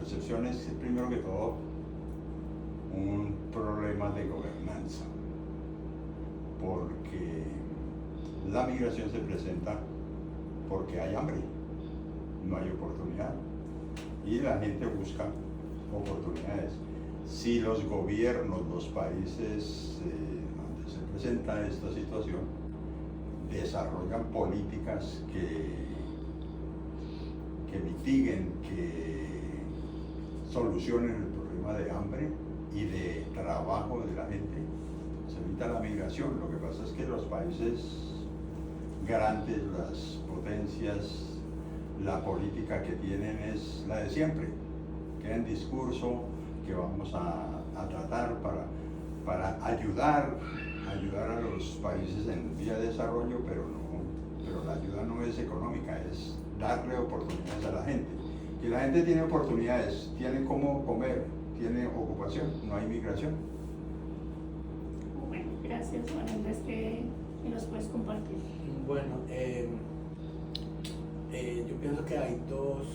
percepción es primero que todo un problema de gobernanza, porque la migración se presenta porque hay hambre, no hay oportunidad, y la gente busca oportunidades. Si los gobiernos, los países donde se presenta esta situación, desarrollan políticas que mitiguen, que solucionen el problema de hambre y de trabajo de la gente, se evita la migración. Lo que pasa es que los países grandes, las potencias, la política que tienen es la de siempre, que en discurso que vamos a tratar para ayudar a los países en vía de desarrollo, pero la ayuda no es económica, es darle oportunidades a la gente. Y la gente tiene oportunidades, tiene cómo comer, tiene ocupación, no hay migración. Bueno, gracias Juan Andrés, ¿qué nos puedes compartir? Bueno, yo pienso que hay dos,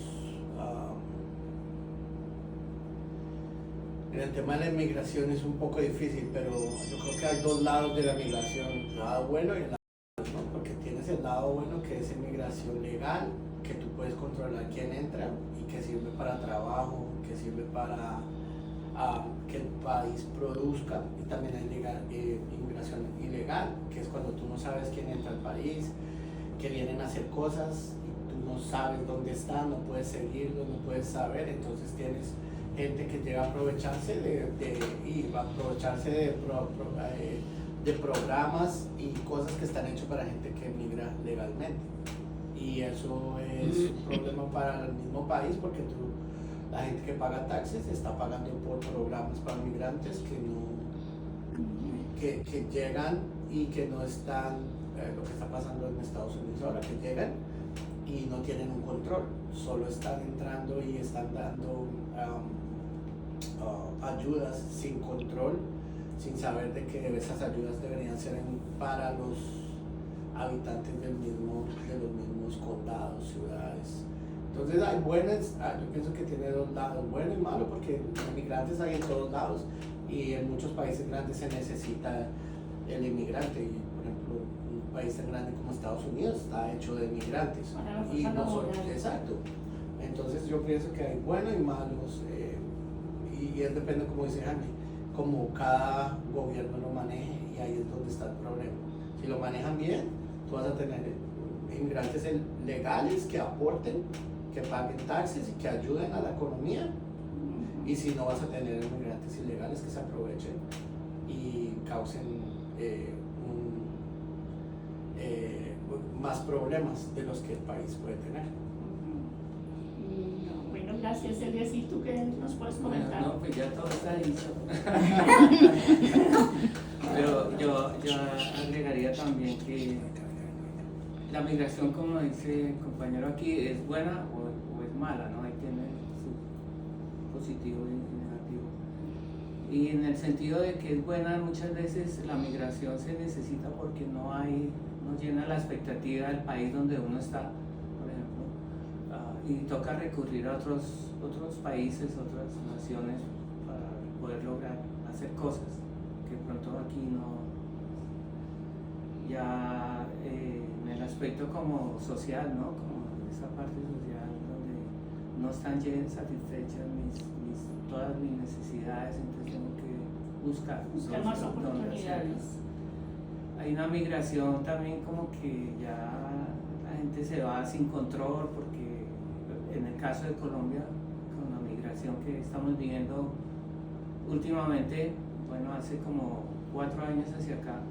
en el tema de la inmigración es un poco difícil, pero yo creo que hay dos lados de la migración, el lado bueno y el lado malo, ¿no? Porque tienes el lado bueno, que es inmigración legal, que tú puedes controlar quién entra y que sirve para trabajo, que sirve para que el país produzca. Y también hay inmigración ilegal, que es cuando tú no sabes quién entra al país, que vienen a hacer cosas y tú no sabes dónde están, no puedes seguirlos, no puedes saber. Entonces tienes gente que llega a aprovecharse de programas y cosas que están hechos para gente que migra legalmente. Y eso es un problema para el mismo país, porque la gente que paga taxes está pagando por programas para migrantes que llegan y que no están, lo que está pasando en Estados Unidos ahora, que llegan y no tienen un control, solo están entrando y están dando ayudas sin control, sin saber de que esas ayudas deberían ser para los habitantes de los mismos condados, ciudades. Entonces hay yo pienso que tiene dos lados, bueno y malo, porque inmigrantes hay en todos lados y en muchos países grandes se necesita el inmigrante. Y, por ejemplo, un país tan grande como Estados Unidos está hecho de inmigrantes. Y no son, exacto. Entonces yo pienso que hay buenos y malos, y es depende, como dice Jaime, como cada gobierno lo maneje, y ahí es donde está el problema. Si lo manejan bien, tú vas a tener inmigrantes legales que aporten, que paguen taxes y que ayuden a la economía, y si no, vas a tener inmigrantes ilegales que se aprovechen y causen más problemas de los que el país puede tener. Bueno, gracias Elias. ¿Y tú qué nos puedes comentar? Bueno, no, pues ya todo está dicho. Pero yo agregaría también que la migración, como dice el compañero aquí, es buena o es mala, ¿no? Ahí tiene su positivo y negativo. Y en el sentido de que es buena, muchas veces la migración se necesita porque no llena la expectativa del país donde uno está, por ejemplo, y toca recurrir a otros países, otras naciones para poder lograr hacer cosas que pronto aquí no. Ya en el aspecto como social, ¿no? Como esa parte social donde no están satisfechas todas mis necesidades, entonces tengo que buscar más oportunidades. Hay una migración también como que ya la gente se va sin control, porque en el caso de Colombia, con la migración que estamos viviendo últimamente, bueno, hace como 4 años hacia acá,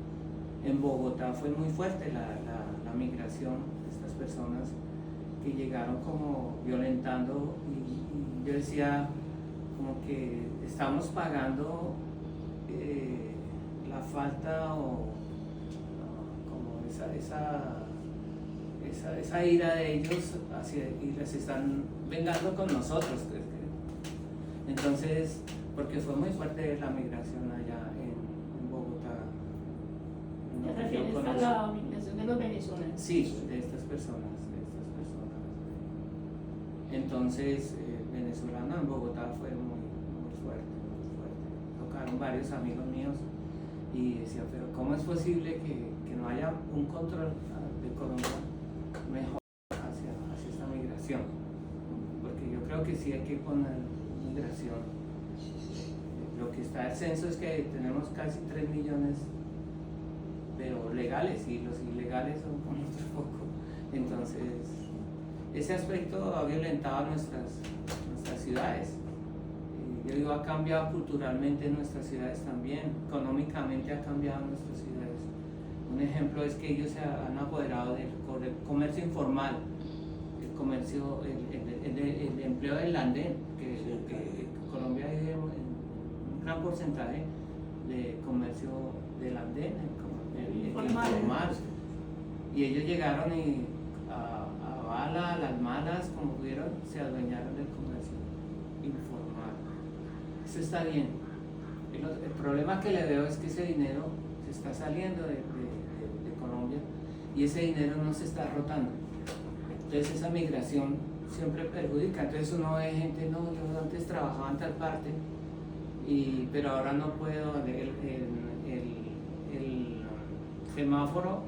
en Bogotá fue muy fuerte la migración de estas personas que llegaron como violentando, y yo decía como que estamos pagando la falta o como esa ira de ellos y les están vengando con nosotros. Entonces, porque fue muy fuerte la migración allá en Bogotá. ¿Te refieres a la migración de los venezolanos? Sí, de estas personas. Entonces, venezolano en Bogotá fue muy, muy fuerte, muy fuerte. Tocaron varios amigos míos y decía, pero ¿cómo es posible que no haya un control de Colombia mejor hacia esta migración? Porque yo creo que sí hay que poner migración. Lo que está el censo es que tenemos casi 3 millones, pero legales, y los ilegales son como otro poco. Entonces, ese aspecto ha violentado nuestras ciudades. Yo digo, ha cambiado culturalmente nuestras ciudades también, económicamente ha cambiado nuestras ciudades. Un ejemplo es que ellos se han apoderado del comercio informal, el comercio, el empleo del andén, que Colombia vive en un gran porcentaje de comercio del andén, el informal. Y ellos llegaron y a bala, a las malas, como pudieron, se adueñaron del comercio informal. Eso está bien. El problema que le veo es que ese dinero se está saliendo de Colombia y ese dinero no se está rotando. Entonces esa migración siempre perjudica. Entonces uno ve gente, no, yo antes trabajaba en tal parte, pero ahora no puedo. El semáforo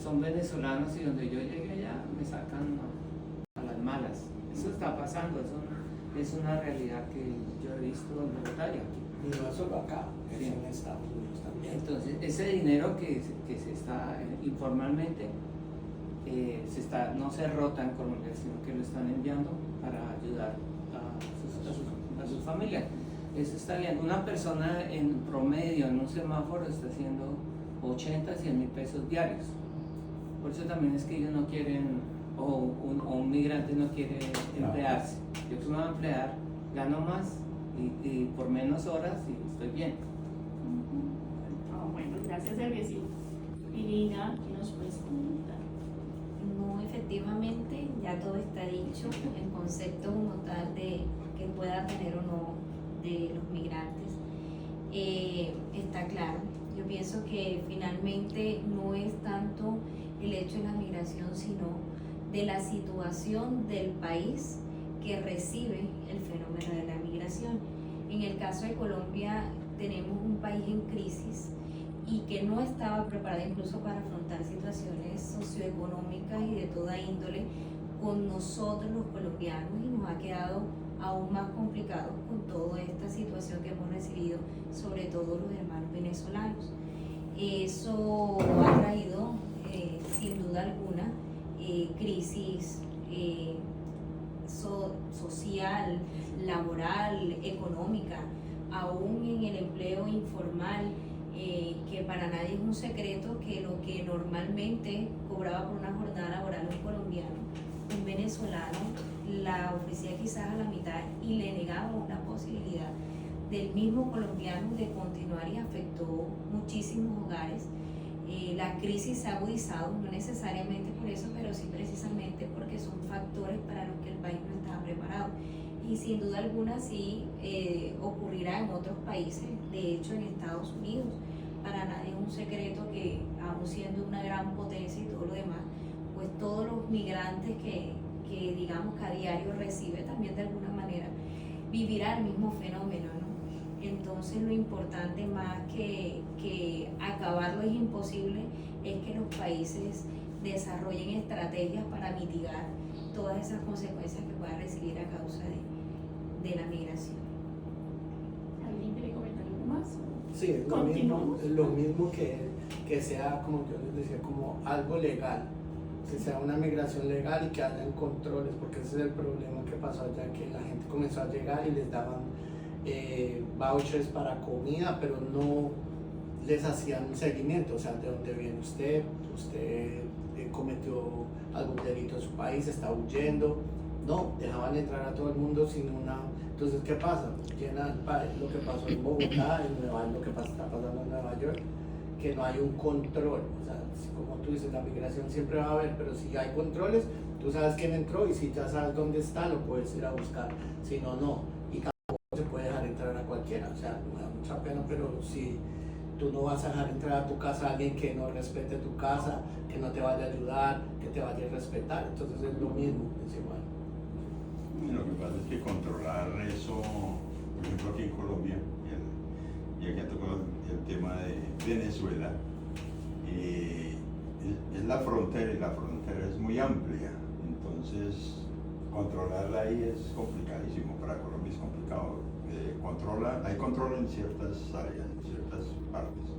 son venezolanos y donde yo llegue allá me sacan a las malas. Eso está pasando, eso es una realidad que yo he visto en Bogotá y aquí. Y no es solo acá, es Sí. en Estados Unidos también. Entonces ese dinero que se está informalmente no se rota en Colombia, sino que lo están enviando para ayudar a sus familias. Eso está bien. Una persona en promedio en un semáforo está haciendo 80, 100 mil pesos diarios. Por eso también es que ellos no quieren, o un migrante no quiere emplearse. Yo que me voy a emplear, gano más y por menos horas y estoy bien. Bueno, gracias, Servicito. Irina, ¿qué nos puedes comentar? No, efectivamente, ya todo está dicho, el concepto como tal de que pueda tener o no de los migrantes está claro. Yo pienso que finalmente no es tanto el hecho de la migración, sino de la situación del país que recibe el fenómeno de la migración. En el caso de Colombia tenemos un país en crisis y que no estaba preparado incluso para afrontar situaciones socioeconómicas y de toda índole con nosotros los colombianos, y nos ha quedado aún más complicado con toda esta situación que hemos recibido, sobre todo los hermanos venezolanos. Eso ha traído sin duda alguna crisis social, laboral, económica, aún en el empleo informal, que para nadie es un secreto que lo que normalmente cobraba por una jornada laboral un colombiano, un venezolano la ofrecía quizás a la mitad y le negaba una posibilidad del mismo colombiano de continuar, y afectó muchísimos hogares. La crisis se ha agudizado, no necesariamente por eso, pero sí precisamente porque son factores para los que el país no estaba preparado. Y sin duda alguna sí ocurrirá en otros países, de hecho en Estados Unidos. Para nadie es un secreto que, aun siendo una gran potencia y todo lo demás, pues todos los migrantes que digamos que a diario recibe también de alguna manera vivirá el mismo fenómeno, ¿no? Entonces lo importante, más que acabarlo es imposible, es que los países desarrollen estrategias para mitigar todas esas consecuencias que puedan recibir a causa de la migración. ¿Alguien quiere comentar algo más? Sí, es lo mismo que sea, como yo les decía, como algo legal, que sea una migración legal y que hayan controles, porque ese es el problema que pasó allá, que la gente comenzó a llegar y les daban vouchers para comida, pero no les hacían un seguimiento, o sea, de dónde viene usted cometió algún delito en su país, está huyendo. No, dejaban entrar a todo el mundo sin una... Entonces, ¿qué pasa? Llena el país, lo que pasó en Bogotá, lo que está pasando en Nueva York, que no hay un control. O sea, como tú dices, la migración siempre va a haber, pero si hay controles, tú sabes quién entró, y si ya sabes dónde está, lo puedes ir a buscar. Si no, no. Y tampoco se puede dejar entrar a cualquiera. O sea, me da mucha pena, pero si tú no vas a dejar entrar a tu casa a alguien que no respete tu casa, que no te vaya a ayudar, que te vaya a respetar, entonces es lo mismo, es igual. Lo que pasa es que controlar eso, por ejemplo aquí en Colombia, ya que ha tocado el tema de Venezuela, es la frontera y la frontera es muy amplia, entonces controlarla ahí es complicadísimo, para Colombia es complicado. Hay control en ciertas áreas, en ciertas partes,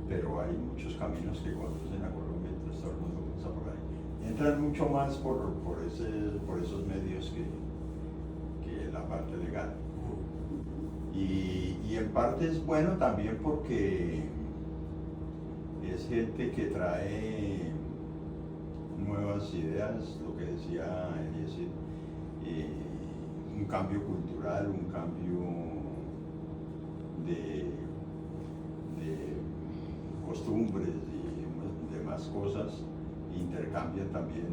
pero hay muchos caminos que conducen a Colombia, entonces todo el mundo pasa por ahí. Entran mucho más por esos medios que la parte legal. Y en parte es bueno también porque es gente que trae nuevas ideas, lo que decía Eliezer, un cambio cultural, un cambio de costumbres y demás cosas, intercambian también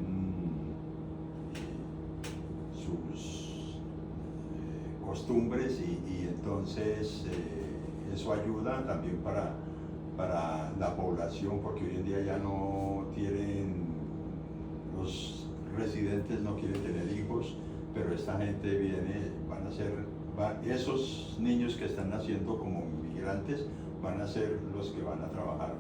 sus costumbres y entonces eso ayuda también para la población, porque hoy en día ya no los residentes no quieren tener hijos, pero esta gente viene, esos niños que están naciendo como inmigrantes van a ser los que van a trabajar,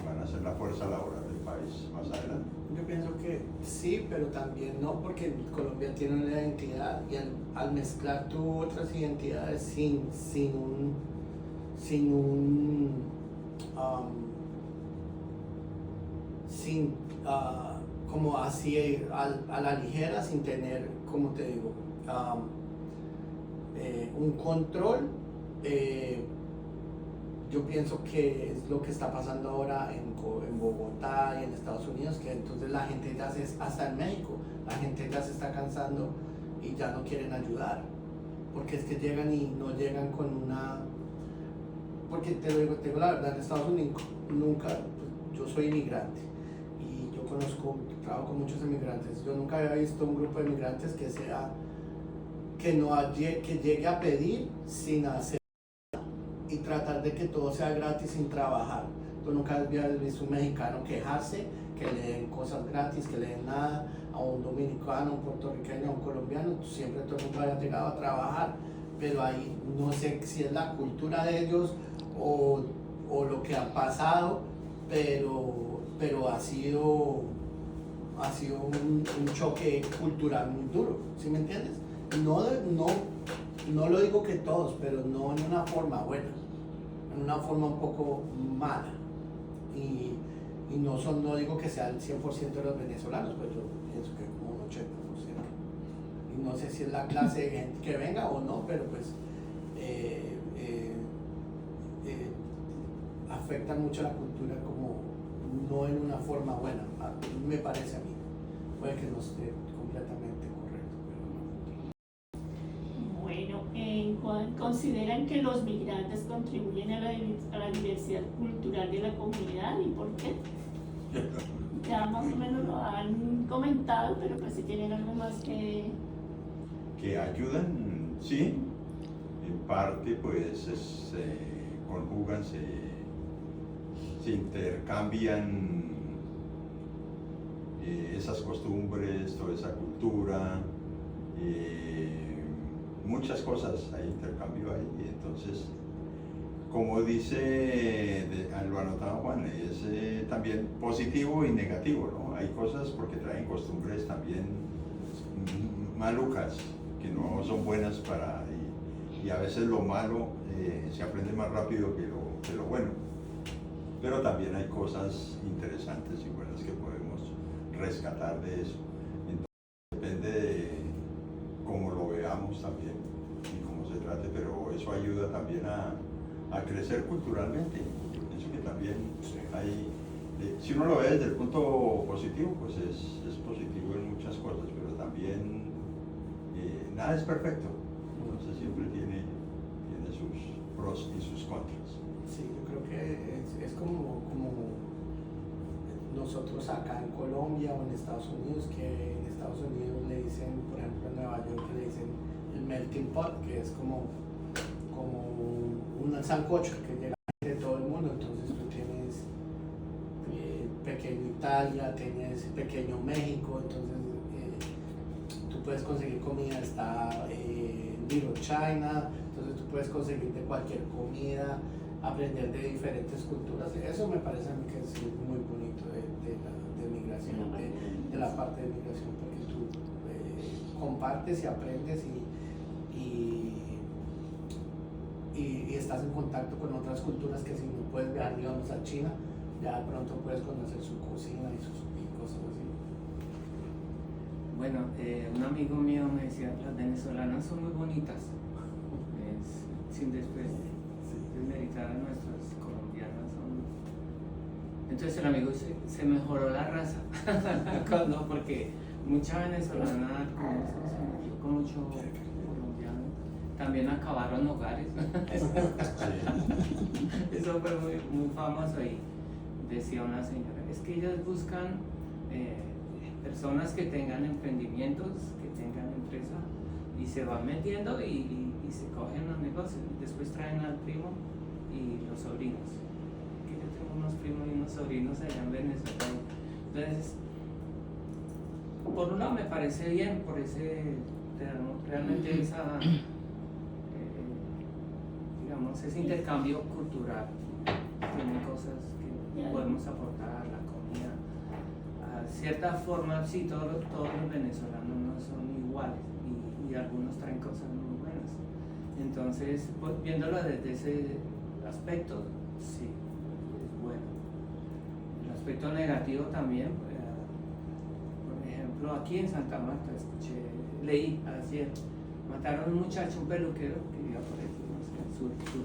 van a ser la fuerza laboral del país más adelante. Yo pienso que sí, pero también no, porque Colombia tiene una identidad y al mezclar tú otras identidades sin como así a la ligera, sin tener, como te digo, un control, yo pienso que es lo que está pasando ahora en Bogotá y en Estados Unidos, que entonces la gente ya hasta en México, la gente ya se está cansando y ya no quieren ayudar, porque es que llegan y no llegan con una, porque te digo la verdad, en Estados Unidos nunca, pues, yo soy inmigrante y yo trabajo con muchos inmigrantes, yo nunca había visto un grupo de inmigrantes que llegue a pedir sin hacer y tratar de que todo sea gratis sin trabajar. Tú nunca habías visto un mexicano quejarse que le den cosas gratis, que le den nada a un dominicano, a un puertorriqueño, a un colombiano. Siempre todo el mundo había llegado a trabajar, pero ahí no sé si es la cultura de ellos o lo que ha pasado, pero ha sido un choque cultural muy duro, ¿sí me entiendes? No lo digo que todos, pero no en una forma buena, en una forma un poco mala. Y no digo que sea el 100% de los venezolanos, pues yo pienso que como un 80%. Y no sé si es la clase de gente que venga o no, pero pues afecta mucho la cultura, como no en una forma buena, me parece a mí. Puede que no esté completamente correcto, pero no. Bueno, ¿consideran que los migrantes contribuyen a la diversidad cultural de la comunidad y por qué? Ya más o menos lo han comentado, pero pues si tienen algo más que ayudan, sí, en parte pues se conjugan, se intercambian esas costumbres, toda esa cultura, muchas cosas, hay intercambio ahí, y entonces, como dice, lo anotado Juan, es también positivo y negativo, ¿no? Hay cosas porque traen costumbres también malucas, que no son buenas y a veces lo malo se aprende más rápido que lo bueno, pero también hay cosas interesantes y buenas que podemos rescatar de eso. Entonces, depende de cómo lo veamos también y cómo se trate, pero eso ayuda también a crecer culturalmente. Yo pienso que también hay, si uno lo ve desde el punto positivo, pues es positivo en muchas cosas, pero también nada es perfecto, entonces siempre tiene sus pros y sus contras. Sí, yo creo que es como nosotros acá en Colombia o en Estados Unidos, que en Estados Unidos le dicen, por ejemplo en Nueva York le dicen el melting pot, que es como un sancocho que llega de todo el mundo. Entonces tú tienes pequeño Italia, tienes pequeño México, entonces tú puedes conseguir comida, está Little China, entonces tú puedes conseguir de cualquier comida, aprender de diferentes culturas. Eso me parece a mí que es muy bonito de migración, de la parte de migración, porque tú compartes y aprendes y estás en contacto con otras culturas que si no puedes viajar, digamos, a China, ya de pronto puedes conocer su cocina y cosas así. Bueno, un amigo mío me decía, las venezolanas son muy bonitas, sin desmeritar a nuestras colombianas. Entonces el amigo dice, se mejoró la raza, no, porque mucha venezolana se metió con mucho colombiano, también acabaron hogares. Eso fue muy famoso y decía una señora, es que ellos buscan personas que tengan emprendimientos, que tengan empresa y se van metiendo y se cogen los negocios, después traen al primo y los sobrinos, que yo tengo unos primos y unos sobrinos allá en Venezuela. Entonces, por un lado me parece bien, por realmente digamos, ese intercambio cultural, tiene cosas que podemos aportar, la comida. A cierta forma, sí, todos los venezolanos no son iguales y algunos traen cosas muy buenas. Entonces, pues, viéndolo desde ese aspecto, sí, es bueno. El aspecto negativo también, por ejemplo, aquí en Santa Marta, leí ayer, mataron a un muchacho, un peluquero, que vivía por ahí,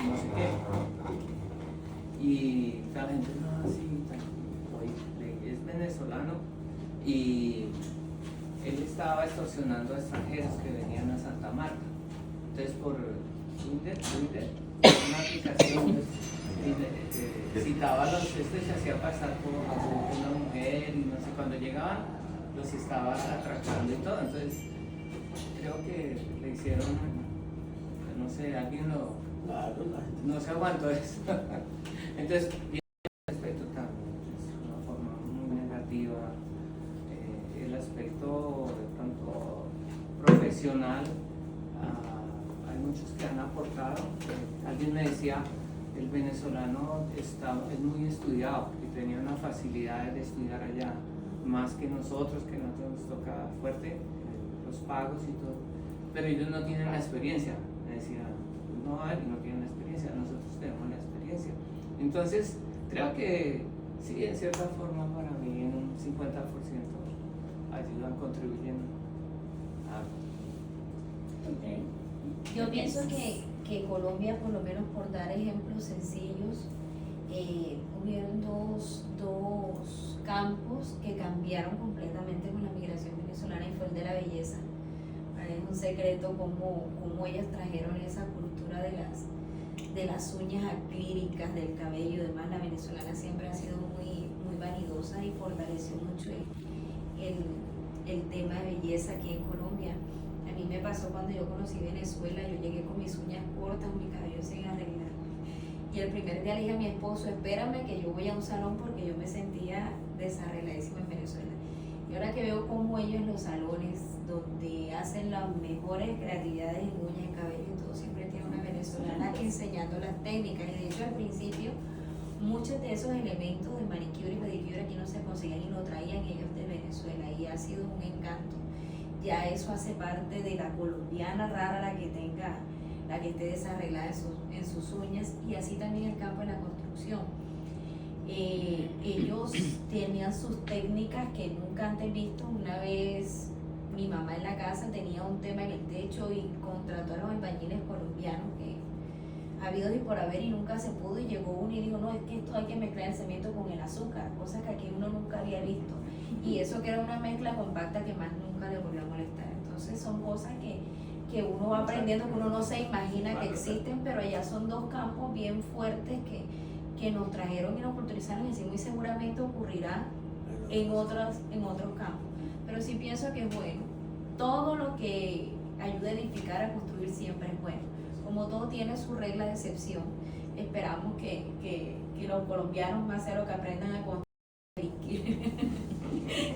no sé qué, y la gente, no, sí, es venezolano, y él estaba extorsionando a extranjeros que venían a Santa Marta. Entonces por Twitter, una aplicación, citaba a los se hacía pasar por una mujer y no sé, cuando llegaban los estaba atracando y todo. Entonces creo que le hicieron, no sé, alguien no se aguantó eso. Entonces, el aspecto también es una forma muy negativa. El aspecto de pronto profesional, hay muchos que han aportado. Alguien me decía, el venezolano es muy estudiado y tenía una facilidad de estudiar allá, más que nosotros, que nosotros nos toca fuerte, los pagos y todo, pero ellos no tienen la experiencia. Me decía, no tienen la experiencia, nosotros tenemos la experiencia. Entonces, creo que sí, en cierta forma, para mí, en un 50% ayudan, contribuyen a... Okay. Yo pienso que Colombia, por lo menos por dar ejemplos sencillos, hubieron dos campos que cambiaron completamente con la migración venezolana y fue el de la belleza. Es un secreto cómo ellas trajeron esa cultura de las uñas acrílicas, del cabello y demás. La venezolana siempre ha sido muy vanidosa y fortaleció mucho el tema de belleza aquí en Colombia. A mí me pasó cuando yo conocí Venezuela, yo llegué con mis uñas cortas, mi cabello sin arreglar. Y el primer día le dije a mi esposo, espérame que yo voy a un salón porque yo me sentía desarregladísima en Venezuela. Y ahora que veo cómo ellos en los salones, donde hacen las mejores creatividades en uñas, en cabello y todo, siempre tiene una venezolana enseñando las técnicas. Y de hecho al principio, muchos de esos elementos de manicure y pedicure aquí no se conseguían y lo traían ellos de Venezuela y ha sido un encanto. Ya eso hace parte de la colombiana rara, la que esté desarreglada en sus uñas, y así también el campo de la construcción. Ellos tenían sus técnicas que nunca antes visto. Una vez mi mamá en la casa tenía un tema en el techo y contrató a los albañiles colombianos que ha habido y por haber y nunca se pudo, y llegó uno y dijo, no, es que esto hay que mezclar el cemento con el azúcar, cosa que aquí uno nunca había visto, y eso que era una mezcla compacta que más nunca le volvió a molestar. Entonces son cosas que uno va aprendiendo, que uno no se imagina que existen, pero allá son dos campos bien fuertes que nos trajeron y nos culturizaron, y muy seguramente ocurrirá en otros campos. Pero sí pienso que es bueno, todo lo que ayude a edificar, a construir siempre es bueno. Como todo tiene su regla de excepción, esperamos que los colombianos más sea lo que aprendan a construir.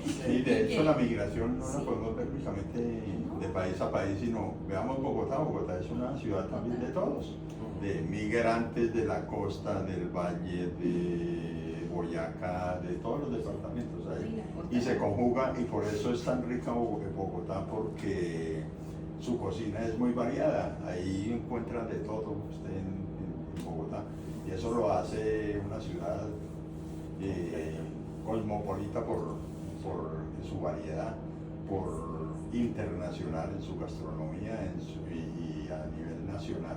Sí, de hecho la migración no la podemos ver únicamente de país a país, sino veamos Bogotá. Bogotá es una ciudad también de todos, de migrantes de la costa, del valle, de Boyacá, de todos los departamentos ahí. Y se conjuga, y por eso es tan rica Bogotá, porque su cocina es muy variada. Ahí encuentran de todo usted en Bogotá, y eso lo hace una ciudad cosmopolita por su variedad, por internacional en su gastronomía y a nivel nacional,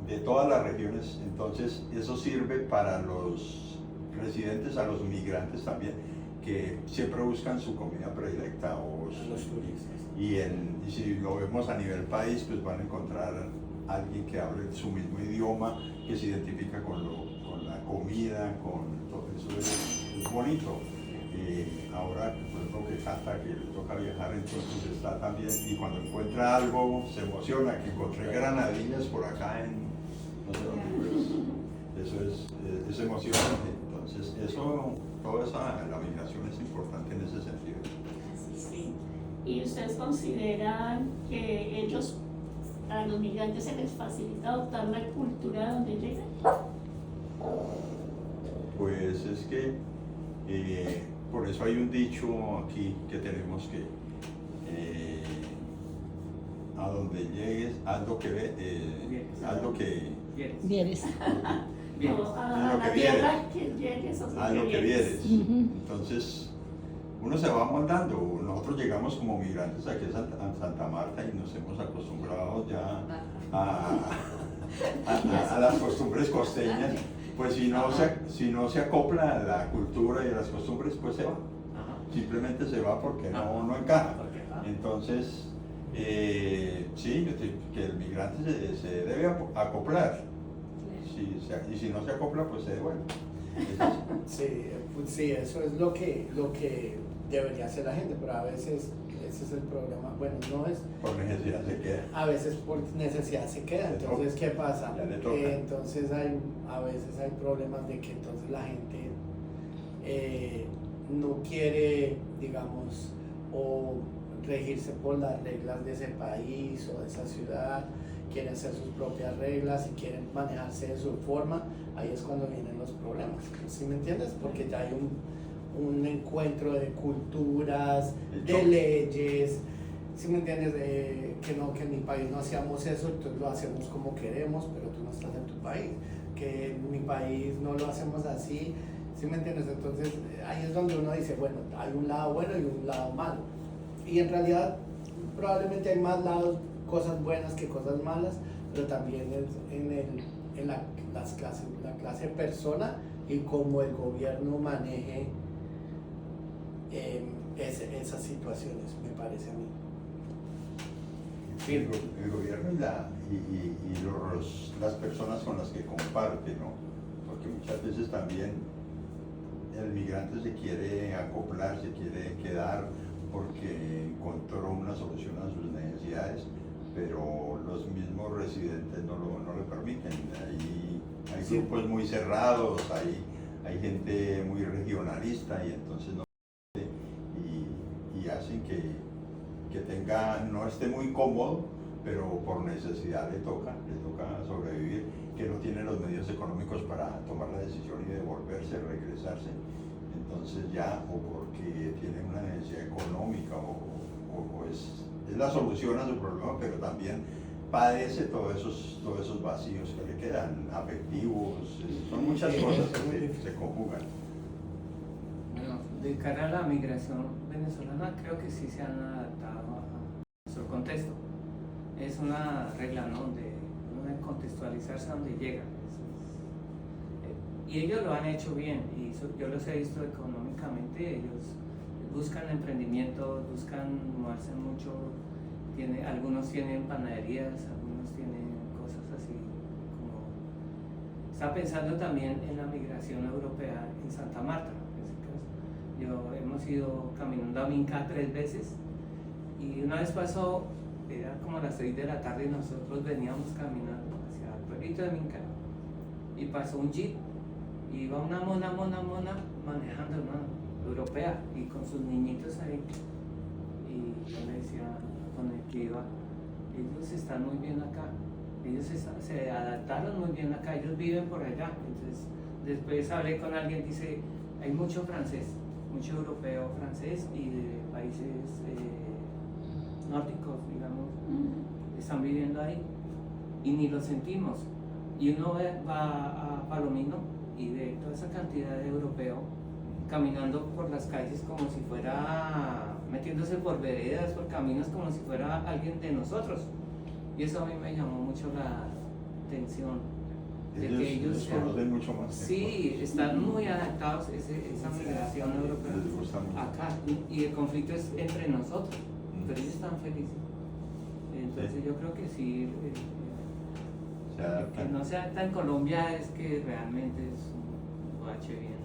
de todas las regiones. Entonces eso sirve para los residentes, a los migrantes también, que siempre buscan su comida predilecta. Los turistas. Y si lo vemos a nivel país, pues van a encontrar a alguien que hable su mismo idioma, que se identifica con la comida, con todo eso. Es bonito. Ahora, por ejemplo, que Cata, que le toca viajar, entonces está también, y cuando encuentra algo se emociona, que encontré granadillas por acá en no sé dónde, pues, eso es emocionante. Entonces, la migración es importante en ese sentido. Sí. ¿Y ustedes consideran que a los migrantes se les facilita adoptar la cultura donde llegan? Pues es que por eso hay un dicho aquí que tenemos que a donde llegues, haz lo que Vieres. No, a lo la que tierra que llegues, haz lo que vieres. Entonces, uno se va moldando. Nosotros llegamos como migrantes aquí a Santa Marta y nos hemos acostumbrado ya a las costumbres costeñas. Pues si no se acopla a la cultura y a las costumbres, pues se va. Simplemente se va porque no encaja. Entonces, sí, que el migrante se debe acoplar. Y si no se acopla, pues se devuelve. Sí, eso es lo que debería hacer la gente, pero a veces ese es el problema. Bueno, no es. Por necesidad se queda. A veces por necesidad se queda. Entonces, ¿qué pasa? Ya le toca. Entonces a veces hay problemas de que entonces la gente no quiere, digamos, o regirse por las reglas de ese país o de esa ciudad, quieren hacer sus propias reglas y quieren manejarse de su forma. Ahí es cuando vienen los problemas, ¿sí me entiendes? Porque ya hay un encuentro de culturas, de leyes, ¿sí me entiendes? Que en mi país no hacíamos eso, entonces lo hacemos como queremos, pero tú no estás en tu país. Que en mi país no lo hacemos así, ¿sí me entiendes? Entonces ahí es donde uno dice, bueno, hay un lado bueno y un lado malo. Y en realidad probablemente hay más lados, cosas buenas que cosas malas, pero también en la clase persona y cómo el gobierno maneje esas situaciones, me parece a mí. Sí, el gobierno y las personas con las que comparte, ¿no? Porque muchas veces también el migrante se quiere acoplar, se quiere quedar porque encontró una solución a sus necesidades, pero los mismos residentes no le permiten. Hay grupos muy cerrados, hay gente muy regionalista, y entonces y hacen que no esté muy cómodo, pero por necesidad le toca sobrevivir, que no tiene los medios económicos para tomar la decisión y devolverse, regresarse. Entonces ya, o porque tiene una necesidad económica, o es la solución a su problema, pero también padece todos esos vacíos que le quedan, afectivos, son muchas cosas que se conjugan. Bueno, de cara a la migración venezolana, creo que sí se han adaptado a nuestro contexto. Es una regla, ¿no? De contextualizarse a donde llegan. Y ellos lo han hecho bien, y yo los he visto económicamente. Ellos buscan emprendimientos, buscan moverse mucho. Algunos tienen panaderías, algunos tienen cosas así. Está pensando también en la migración europea en Santa Marta, en ese caso. Hemos ido caminando a Minca 3 veces, y una vez pasó, era como a las 6 de la tarde, y nosotros veníamos caminando hacia el pueblito de Minca, y pasó un jeep, y iba una mona manejando, ¿no? Europea, y con sus niñitos ahí. Y yo le decía, con el que iba, ellos están muy bien acá, ellos se adaptaron muy bien acá, ellos viven por allá. Entonces después hablé con alguien, dice, hay mucho francés, mucho europeo francés y de países nórdicos, digamos, están viviendo ahí y ni lo sentimos. Y uno va a Palomino y ve toda esa cantidad de europeos caminando por las calles como si fuera, metiéndose por veredas, por caminos como si fuera alguien de nosotros. Y eso a mí me llamó mucho la atención. De que ellos conocen mucho más. Sí, están muy adaptados esa migración europea Les gusta mucho. acá. Y el conflicto es entre nosotros, pero ellos están felices. Entonces Sí. yo creo que sí, Se adaptan. que no se adapta en Colombia es que realmente es un bache bien.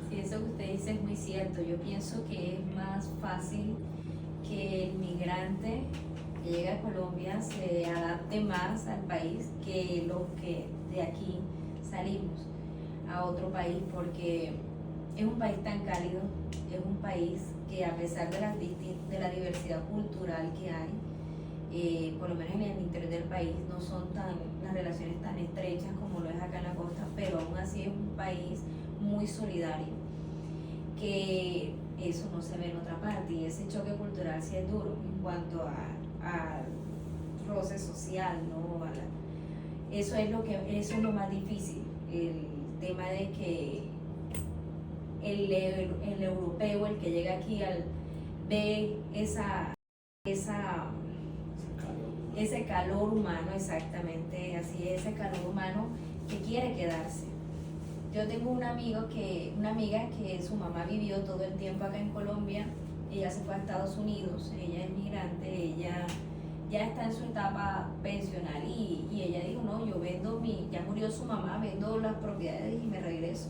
Sí, eso que usted dice es muy cierto. Yo pienso que es más fácil que el migrante que llega a Colombia se adapte más al país que los que de aquí salimos a otro país, porque es un país tan cálido, es un país que a pesar de la diversidad cultural que hay, por lo menos en el interior del país no son las relaciones tan estrechas como lo es acá en la costa, pero aún así es un país muy solidario, que eso no se ve en otra parte, y ese choque cultural sí es duro en cuanto al roce social, ¿no? Eso es lo más difícil, el tema de que el europeo, el que llega aquí, ve ese calor humano, exactamente así, ese calor humano que quiere quedarse. Yo tengo una amiga que su mamá vivió todo el tiempo acá en Colombia, ella se fue a Estados Unidos, ella es migrante, ella ya está en su etapa pensional y ella dijo, no, yo ya murió su mamá, vendo las propiedades y me regreso.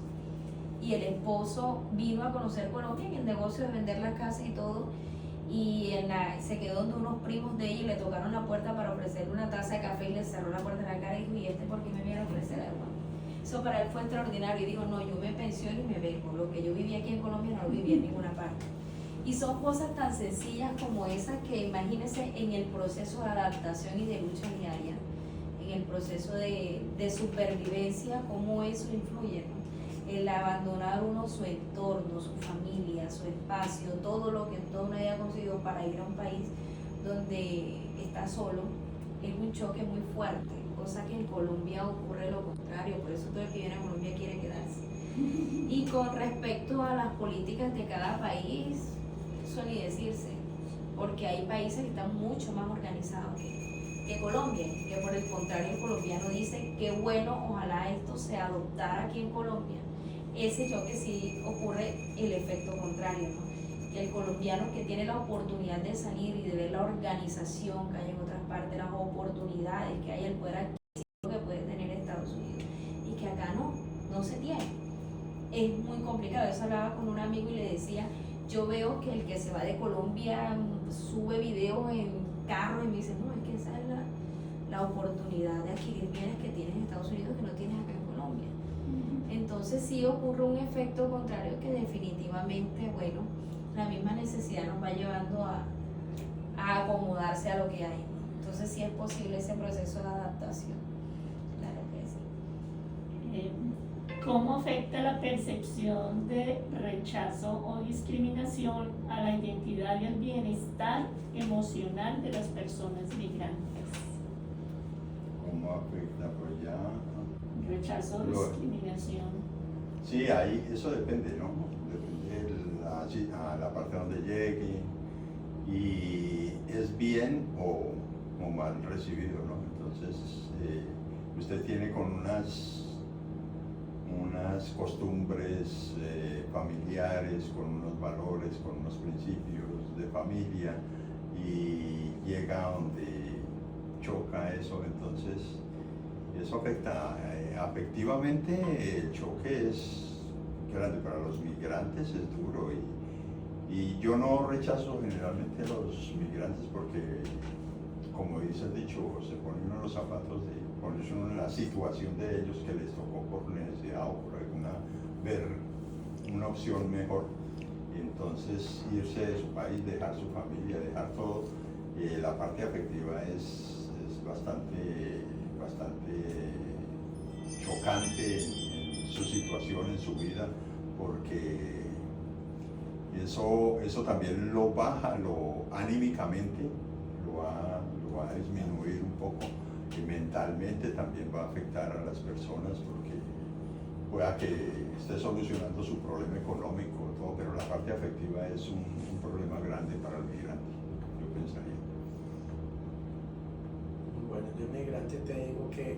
Y el esposo vino a conocer Colombia en el negocio de vender las casas y todo, y se quedó donde unos primos de ella y le tocaron la puerta para ofrecerle una taza de café y le cerró la puerta en la cara y dijo, ¿y por qué me viene a ofrecer agua? Eso para él fue extraordinario y dijo, no, yo me pensiono y me vengo, lo que yo viví aquí en Colombia no lo viví en ninguna parte. Y son cosas tan sencillas como esas que imagínense en el proceso de adaptación y de lucha diaria, en el proceso de supervivencia, cómo eso influye, ¿no? El abandonar uno su entorno, su familia, su espacio, todo lo que toda una vida ha conseguido para ir a un país donde está solo, es un choque muy fuerte, cosa que en Colombia ocurre lo contrario, por eso todo el que viene a Colombia quiere quedarse. Y con respecto a las políticas de cada país, eso ni decirse, porque hay países que están mucho más organizados que Colombia, que por el contrario el colombiano dice que bueno, ojalá esto se adoptara aquí en Colombia. Ese choque sí ocurre el efecto contrario, ¿no? Que el colombiano que tiene la oportunidad de salir y de ver la organización que hay en otras partes, las oportunidades que hay, el poder adquisitivo que puede tener Estados Unidos, y que acá no se tiene. Es muy complicado. Eso hablaba con un amigo y le decía, yo veo que el que se va de Colombia sube videos en carro y me dice, no, es que esa es la oportunidad de adquirir bienes que tienes en Estados Unidos que no tienes acá en Colombia. Entonces sí ocurre un efecto contrario que definitivamente, bueno, la misma necesidad nos va llevando a acomodarse a lo que hay. Entonces sí es posible ese proceso de adaptación. Claro que sí. ¿Cómo afecta la percepción de rechazo o discriminación a la identidad y al bienestar emocional de las personas migrantes? ¿Cómo afecta? Pues ya... Rechazo o discriminación. Sí, ahí eso depende, ¿no? Depende a la parte donde llegue y es bien o mal recibido, ¿no? Entonces, usted tiene con unas costumbres familiares, con unos valores, con unos principios de familia y llega donde choca eso, entonces eso afecta. Afectivamente el choque es grande para los migrantes, es duro y yo no rechazo generalmente a los migrantes porque, como dice el dicho, se pone uno en los zapatos de ponerse uno en la situación de ellos que les tocó por necesidad o por ver una opción mejor. entonces irse de su país, dejar su familia, dejar todo, la parte afectiva es bastante chocante en su situación, en su vida, porque eso también lo baja, anímicamente lo va a disminuir un poco, y mentalmente también va a afectar a las personas, porque pueda que esté solucionando su problema económico, todo, pero la parte afectiva es un problema grande para el migrante, yo pensaría. Bueno, yo migrante te digo que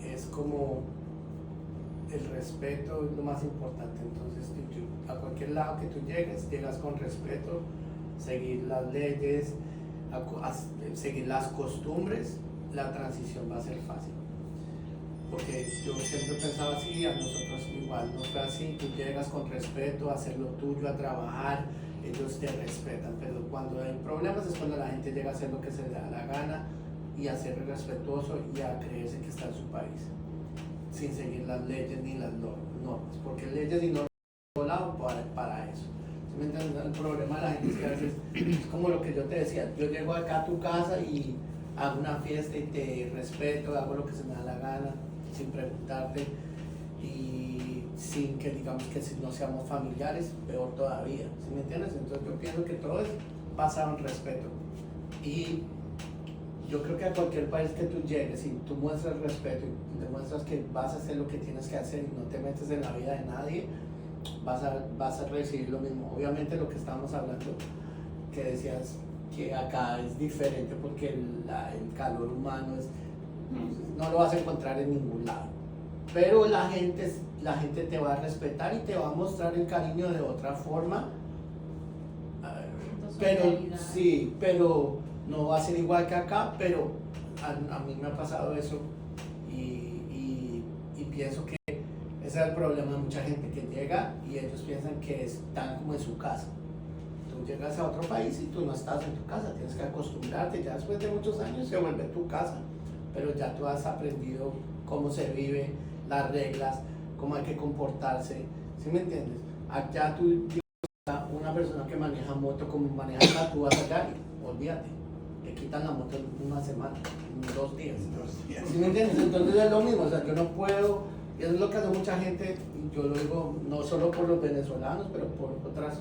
es como el respeto es lo más importante. Entonces a cualquier lado que tú llegas con respeto, seguir las leyes, seguir las costumbres, la transición va a ser fácil. Porque yo siempre pensaba así, a nosotros igual no fue así, tú llegas con respeto a hacer lo tuyo, a trabajar, ellos te respetan, pero cuando hay problemas es cuando la gente llega a hacer lo que se le da la gana y a ser respetuoso y a creerse que está en su país, sin seguir las leyes ni las normas, porque leyes y normas son lado para eso. ¿Sí me entiendes? El problema de la gente es que a veces es como lo que yo te decía, yo llego acá a tu casa y hago una fiesta y te respeto, hago lo que se me da la gana, sin preguntarte y sin que digamos que si no seamos familiares, peor todavía, ¿sí me entiendes? Entonces yo pienso que todo es basado en respeto y yo creo que a cualquier país que tú llegues y tú muestras respeto y demuestras que vas a hacer lo que tienes que hacer y no te metes en la vida de nadie, vas a recibir lo mismo. Obviamente lo que estamos hablando, que decías que acá es diferente porque el calor humano no lo vas a encontrar en ningún lado, pero la gente te va a respetar y te va a mostrar el cariño de otra forma, pero no va a ser igual que acá, pero a mí me ha pasado eso y pienso que ese es el problema de mucha gente que llega y ellos piensan que están como en su casa. Tú llegas a otro país y tú no estás en tu casa, tienes que acostumbrarte, ya después de muchos años se vuelve tu casa, pero ya tú has aprendido cómo se vive, las reglas, cómo hay que comportarse, ¿sí me entiendes? Allá tú una persona que maneja moto como manejas tú vas allá y olvídate, te quitan la moto en una semana, en 2 días. ¿Sí me entiendes? Entonces es lo mismo, o sea, yo no puedo, y eso es lo que hace mucha gente, y yo lo digo no solo por los venezolanos, pero por otras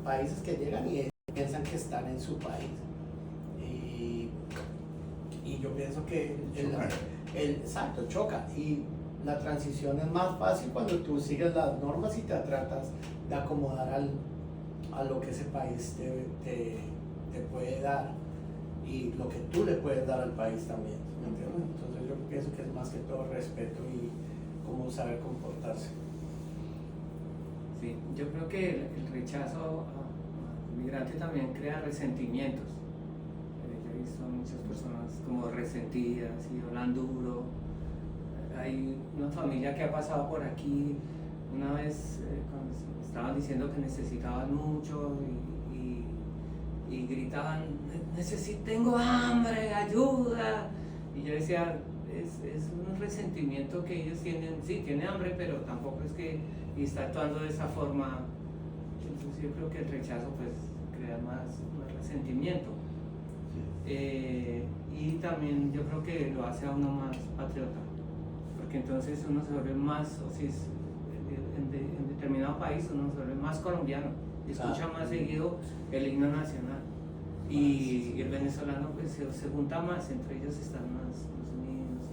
países que llegan y piensan que están en su país. Y yo pienso que exacto, choca. Y la transición es más fácil cuando tú sigues las normas y te tratas de acomodar a lo que ese país te puede dar y lo que tú le puedes dar al país también, ¿me entiendes? Entonces yo pienso que es más que todo respeto y cómo saber comportarse. Sí, yo creo que el rechazo al migrante también crea resentimientos. Yo he visto a muchas personas como resentidas y hablan duro. Hay una familia que ha pasado por aquí una vez cuando estaban diciendo que necesitaban mucho y gritaban, tengo hambre, ayuda. Y yo decía, es un resentimiento que ellos tienen, sí, tienen hambre, pero tampoco es que está actuando de esa forma. Entonces yo creo que el rechazo pues crea más resentimiento. Y también yo creo que lo hace a uno más patriota, porque entonces uno se vuelve más, o si es en determinado país uno se vuelve más colombiano, escucha más seguido el himno nacional, y el venezolano pues se junta más, entre ellos están más unidos,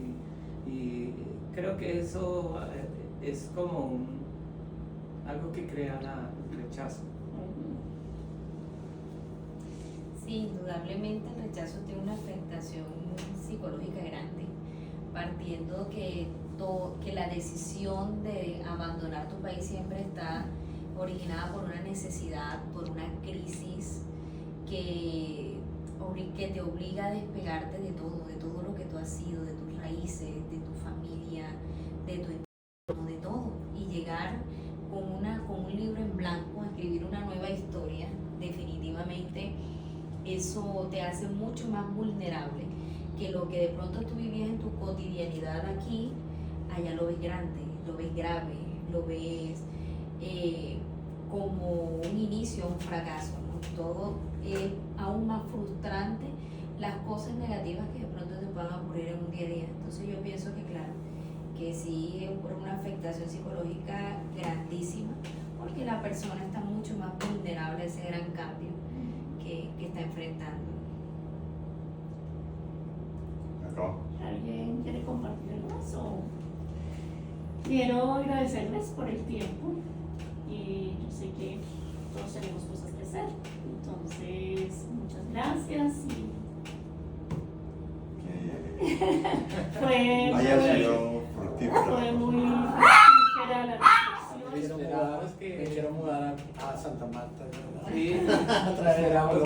y creo que eso es como algo que crea el rechazo. Sí, indudablemente el rechazo tiene una afectación psicológica grande, partiendo que la decisión de abandonar tu país siempre está originada por una necesidad, por una crisis que te obliga a despegarte de todo lo que tú has sido, de tus raíces, de tu familia, de tu entorno, de todo, y llegar con un libro en blanco a escribir una nueva historia. Definitivamente eso te hace mucho más vulnerable que lo que de pronto tú vivías en tu cotidianidad aquí. Allá lo ves grande, lo ves grave, lo ves como un inicio, un fracaso, ¿no? Todo es aún más frustrante las cosas negativas que de pronto te puedan ocurrir en un día a día. Entonces yo pienso que claro, que sí es por una afectación psicológica grandísima, porque la persona está mucho más vulnerable a ese gran cambio que está enfrentando. ¿Alguien quiere compartir algo más? Quiero agradecerles por el tiempo. Yo sé que todos tenemos cosas que hacer, entonces muchas gracias y haya sido fructífero. fue muy fructífera la reflexión. Me quiero mudar a Santa Marta, ¿verdad? Sí, A traer agua.